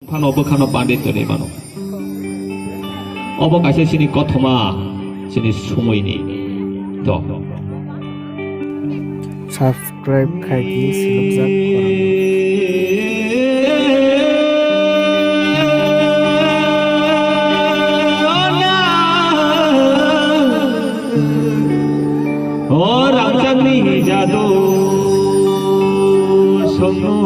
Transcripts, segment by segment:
Pano Bukano Bandit to Rebano. Obokase Sini Kotoma, Sini Sumuini. Dog. Subscribe Kaiki Silubzak. Oh, Ramchani Jado Sono.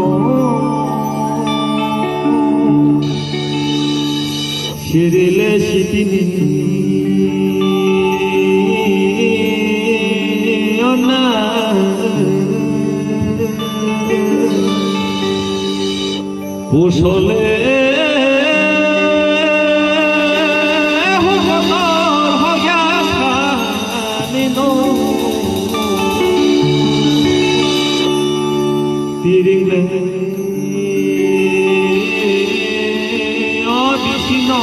Shirile Shitini Ona Usole Hoyasa Nino Tiringle Obisino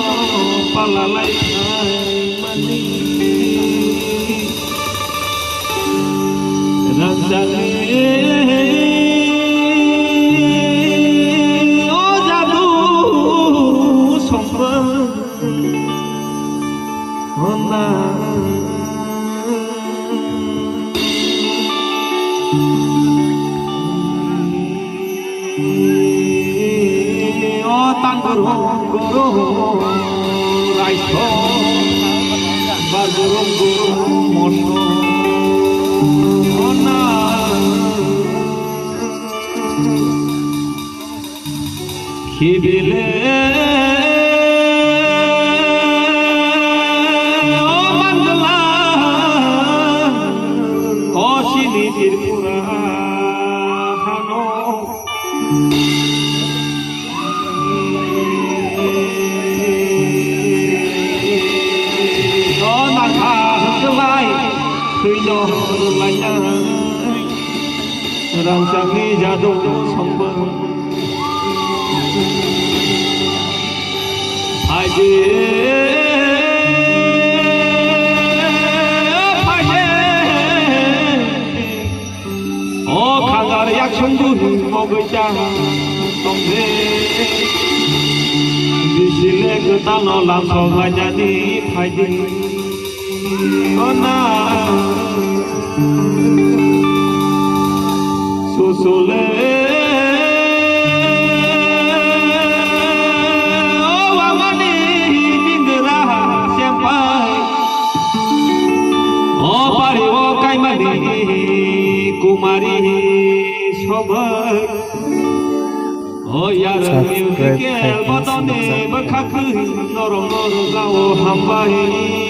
Palalai Mani Ranjale O Jadu Sombra Ona O Tanggoro Raiso Bagurung Mono Ona Kibile O Mandala O Shini Tirpura Hano Ramchani Jado Samba Aje O Khangar Yak Shundu Mogoja Tombe Bishile Gutano Lam Sogajani Phaidi Ona Susule O Wamani Dindra Siampai O Pari O Kaimani Kumari Sobar O Yarami Udikel Batone Bakak Norom Norozao Hambai